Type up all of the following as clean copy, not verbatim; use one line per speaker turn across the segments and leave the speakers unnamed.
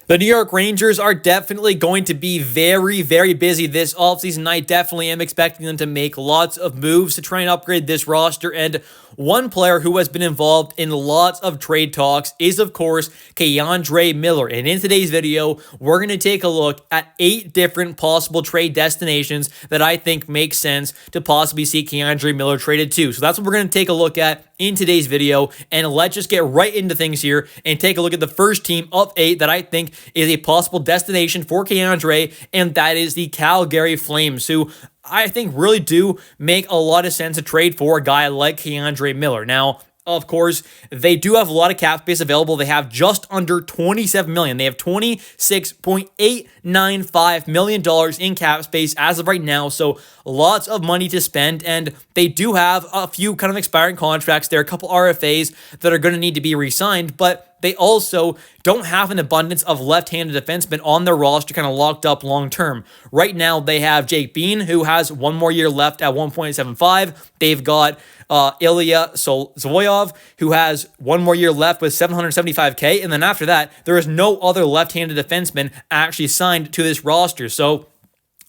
The New York Rangers are definitely going to be very, very busy this offseason. I definitely am expecting them to make lots of moves to try and upgrade this roster. And one player who has been involved in lots of trade talks is, of course, K'Andre Miller. And in today's video, we're going to take a look at 8 different possible trade destinations that I think make sense to possibly see K'Andre Miller traded to. So that's what we're going to take a look at in today's video. And let's just get right into things here and take a look at the first team of 8 that I think is a possible destination for K'Andre, and that is the Calgary Flames, who I think really do make a lot of sense to trade for a guy like K'Andre Miller. Now, of course, they do have a lot of cap space available. They have just under $27 million. They have $26.895 million in cap space as of right now. So lots of money to spend. And they do have a few kind of expiring contracts. There are a couple RFAs that are going to need to be re-signed, but they also don't have an abundance of left-handed defensemen on their roster kind of locked up long-term. Right now, they have Jake Bean, who has one more year left at 1.75. They've got Ilya Zvoyov, who has one more year left with $775K. And then after that, there is no other left-handed defenseman actually signed to this roster. So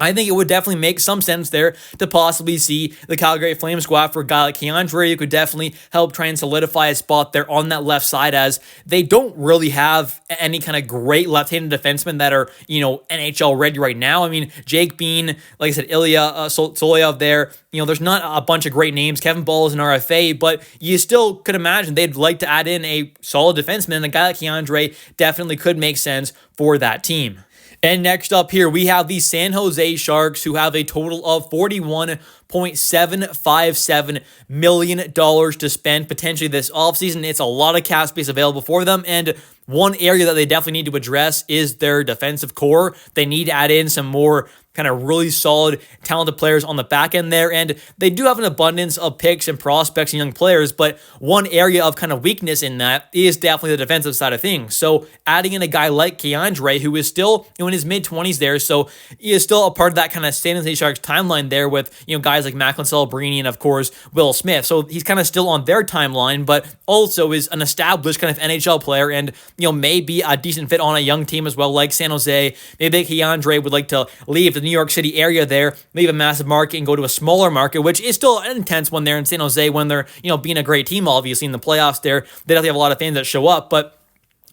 I think it would definitely make some sense there to possibly see the Calgary Flames go after a guy like K'Andre, who could definitely help try and solidify a spot there on that left side, as they don't really have any kind of great left-handed defensemen that are, NHL ready right now. I mean, Jake Bean, like I said, Ilya Solovyov there, there's not a bunch of great names. Kevin Ball is an RFA, but you still could imagine they'd like to add in a solid defenseman, and a guy like K'Andre definitely could make sense for that team. And next up here, we have the San Jose Sharks, who have a total of $41.757 million to spend potentially this offseason. It's a lot of cap space available for them, and one area that they definitely need to address is their defensive core. They need to add in some more kind of really solid, talented players on the back end there. And they do have an abundance of picks and prospects and young players, but one area of kind of weakness in that is definitely the defensive side of things. So adding in a guy like K'Andre, who is still in his mid-20s there, so he is still a part of that kind of San Jose Sharks timeline there with, guys like Macklin Celebrini and, of course, Will Smith. So he's kind of still on their timeline, but also is an established kind of NHL player and, may be a decent fit on a young team as well, like San Jose. Maybe K'Andre would like to leave the New York City area there, leave a massive market and go to a smaller market, which is still an intense one there in San Jose when they're, being a great team, obviously, in the playoffs there. They definitely have a lot of fans that show up, but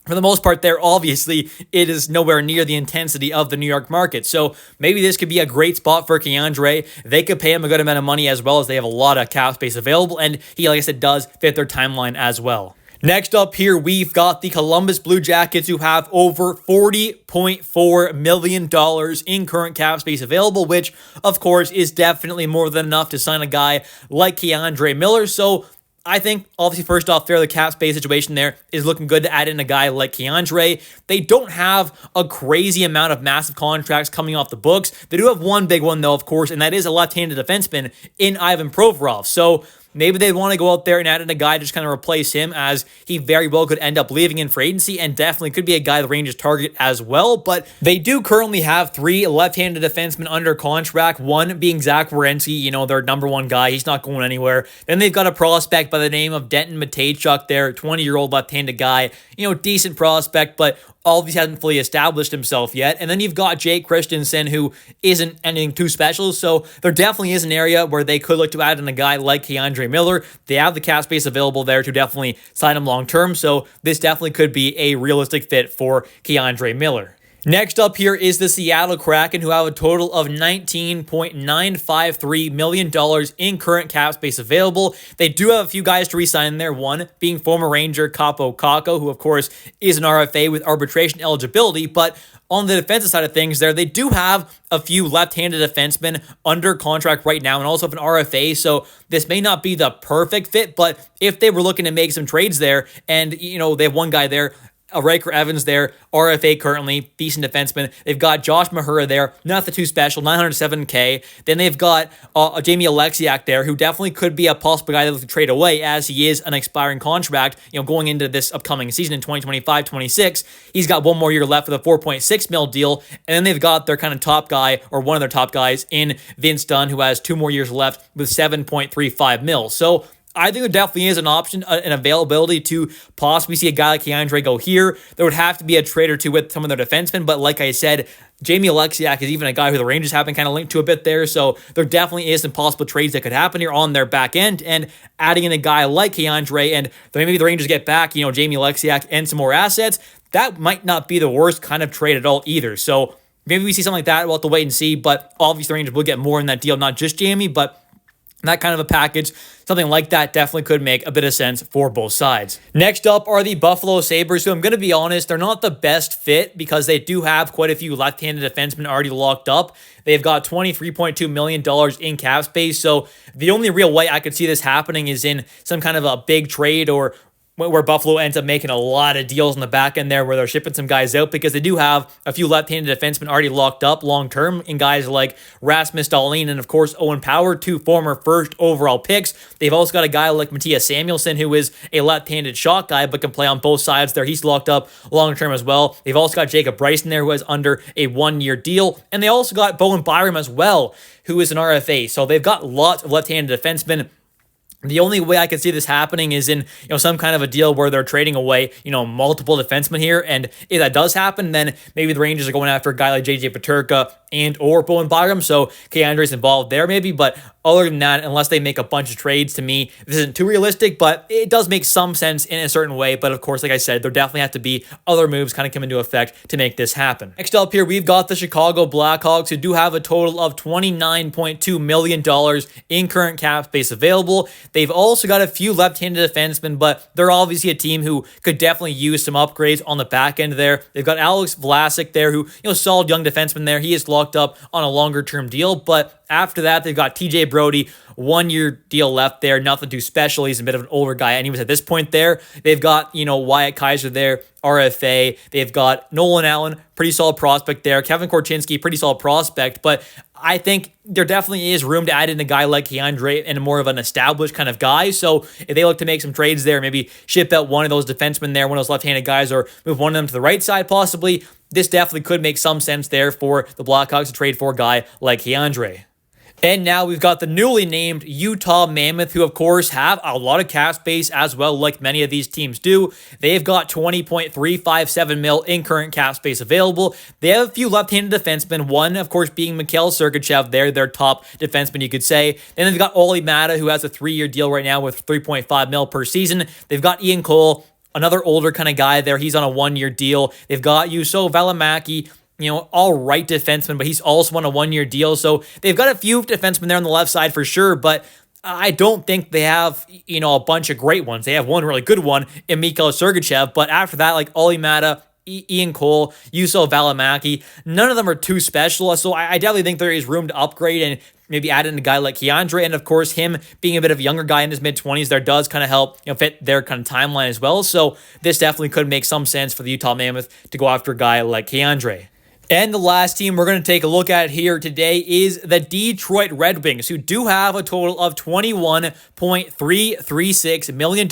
for the most part there, obviously, it is nowhere near the intensity of the New York market. So maybe this could be a great spot for K'Andre. They could pay him a good amount of money as well, as they have a lot of cap space available, and he, like I said, does fit their timeline as well. Next up here, we've got the Columbus Blue Jackets, who have over $40.4 million in current cap space available, which, of course, is definitely more than enough to sign a guy like K'Andre Miller. So I think, obviously, first off, the cap space situation there is looking good to add in a guy like K'Andre. They don't have a crazy amount of massive contracts coming off the books. They do have one big one, though, of course, and that is a left-handed defenseman in Ivan Provorov. So maybe they'd want to go out there and add in a guy to just kind of replace him, as he very well could end up leaving in free agency and definitely could be a guy the Rangers target as well. But they do currently have 3 left-handed defensemen under contract, one being Zach Werenski, their number 1 guy. He's not going anywhere. Then they've got a prospect by the name of Denton Matejchuk there, 20-year-old left-handed guy, decent prospect, but obviously hasn't fully established himself yet. And then you've got Jake Christensen, who isn't anything too special. So there definitely is an area where they could look to add in a guy like K'Andre Miller. They have the cap space available there to definitely sign him long-term. So this definitely could be a realistic fit for K'Andre Miller. Next up here is the Seattle Kraken, who have a total of $19.953 million in current cap space available. They do have a few guys to re-sign there, one being former Ranger Kaapo Kakko, who of course is an RFA with arbitration eligibility, but on the defensive side of things there, they do have a few left-handed defensemen under contract right now and also have an RFA, so this may not be the perfect fit, but if they were looking to make some trades there and, they have one guy there, Riker Evans there, RFA currently, decent defenseman. They've got Josh Mahura there, nothing too special, $907K. Then they've got Jamie Alexiak there, who definitely could be a possible guy that they could trade away, as he is an expiring contract, going into this upcoming season in 2025-26. He's got one more year left with a $4.6 mil deal. And then they've got their kind of top guy, or one of their top guys, in Vince Dunn, who has 2 more years left with $7.35 mil. So I think there definitely is an option, an availability to possibly see a guy like Keandre go here. There would have to be a trade or two with some of their defensemen, but like I said, Jamie Alexiak is even a guy who the Rangers have been kind of linked to a bit there, so there definitely is some possible trades that could happen here on their back end, and adding in a guy like Keandre, and maybe the Rangers get back, Jamie Alexiak and some more assets, that might not be the worst kind of trade at all either. So maybe we see something like that. We'll have to wait and see, but obviously the Rangers will get more in that deal, not just Jamie, but that kind of a package, something like that definitely could make a bit of sense for both sides. Next up are the Buffalo Sabres, who I'm going to be honest, they're not the best fit because they do have quite a few left-handed defensemen already locked up. They've got $23.2 million in cap space, so the only real way I could see this happening is in some kind of a big trade or where Buffalo ends up making a lot of deals in the back end there where they're shipping some guys out because they do have a few left-handed defensemen already locked up long-term in guys like Rasmus Dahlin and, of course, Owen Power, two former first overall picks. They've also got a guy like Matthias Samuelsson, who is a left-handed shot guy but can play on both sides there. He's locked up long-term as well. They've also got Jacob Bryson there, who is under a one-year deal. And they also got Bowen Byram as well, who is an RFA. So they've got lots of left-handed defensemen. The only way I could see this happening is in, some kind of a deal where they're trading away, multiple defensemen here. And if that does happen, then maybe the Rangers are going after a guy like JJ Peterka and or Bowen Byram. So Keandre's involved there maybe. But other than that, unless they make a bunch of trades, to me, this isn't too realistic, but it does make some sense in a certain way. But of course, like I said, there definitely have to be other moves kind of come into effect to make this happen. Next up here, we've got the Chicago Blackhawks, who do have a total of $29.2 million in current cap space available. They've also got a few left-handed defensemen, but they're obviously a team who could definitely use some upgrades on the back end there. They've got Alex Vlasic there, who, solid young defenseman there. He is locked up on a longer-term deal, but after that, they've got TJ Brody, one-year deal left there, nothing too special. He's a bit of an older guy anyways at this point there. They've got, Wyatt Kaiser there, RFA. They've got Nolan Allen, pretty solid prospect there. Kevin Korchinski, pretty solid prospect, but I think there definitely is room to add in a guy like Keandre and more of an established kind of guy. So if they look to make some trades there, maybe ship out one of those defensemen there, one of those left-handed guys, or move one of them to the right side possibly, this definitely could make some sense there for the Blackhawks to trade for a guy like Keandre. And now we've got the newly named Utah Mammoth, who, of course, have a lot of cap space as well, like many of these teams do. They've got $20.357 million in current cap space available. They have a few left-handed defensemen, one, of course, being Mikhail Sergachev. They're their top defenseman, you could say. Then they've got Olli Mata, who has a 3-year deal right now with $3.5 million per season. They've got Ian Cole, another older kind of guy there. He's on a 1-year deal. They've got Juuso Välimäki, all right defenseman, but he's also on a 1-year deal. So they've got a few defensemen there on the left side for sure, but I don't think they have, a bunch of great ones. They have one really good one in Mikhail Sergachev, but after that, like Olli Mata, Ian Cole, Juuso Välimäki, none of them are too special. So I definitely think there is room to upgrade and maybe add in a guy like Keandre. And of course, him being a bit of a younger guy in his mid-20s there does kind of help fit their kind of timeline as well. So this definitely could make some sense for the Utah Mammoth to go after a guy like Keandre. And the last team we're going to take a look at here today is the Detroit Red Wings, who do have a total of $21.336 million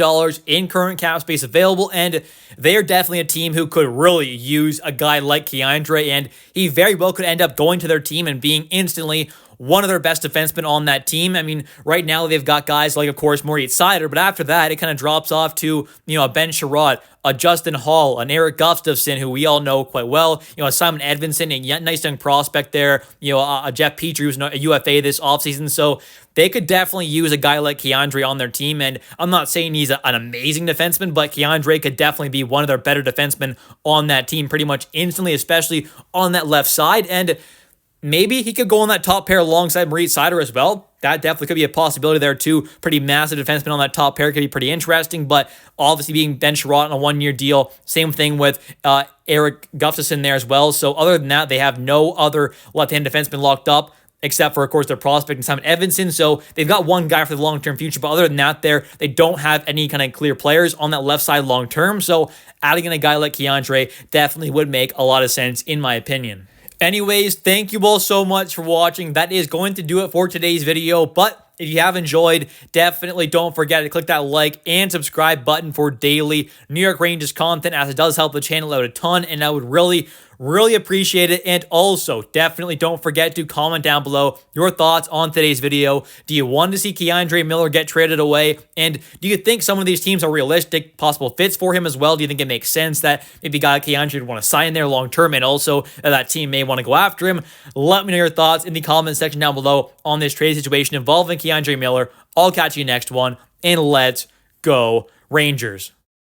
in current cap space available, and they're definitely a team who could really use a guy like Keandre, and he very well could end up going to their team and being instantly one of their best defensemen on that team. I mean, right now they've got guys like, of course, Moritz Seider, but after that, it kind of drops off to, a Ben Sherratt, a Justin Hall, an Eric Gustafsson, who we all know quite well, a Simon Edvinsson, a nice young prospect there, a Jeff Petrie, who's a UFA this offseason. So they could definitely use a guy like Keandre on their team, and I'm not saying he's an amazing defenseman, but Keandre could definitely be one of their better defensemen on that team pretty much instantly, especially on that left side, and maybe he could go on that top pair alongside Moritz Seider as well. That definitely could be a possibility there too. Pretty massive defenseman on that top pair could be pretty interesting, but obviously being Ben Sherratt on a 1-year deal, same thing with Eric Gustafsson there as well. So other than that, they have no other left-hand defenseman locked up, except for, of course, their prospect and Simon Edvinsson. So they've got one guy for the long-term future, but other than that, they don't have any kind of clear players on that left side long-term. So adding in a guy like Keandre definitely would make a lot of sense, in my opinion. Anyways, thank you all so much for watching. That is going to do it for today's video, but if you have enjoyed, definitely don't forget to click that like and subscribe button for daily New York Rangers content, as it does help the channel out a ton, and I would really, Really appreciate it. And also, definitely don't forget to comment down below your thoughts on today's video. Do you want to see Keandre Miller get traded away? And do you think some of these teams are realistic, possible fits for him as well? Do you think it makes sense that maybe guy Keandre would want to sign there long term, and also that team may want to go after him? Let me know your thoughts in the comment section down below on this trade situation involving Keandre Miller. I'll catch you next one, and let's go Rangers.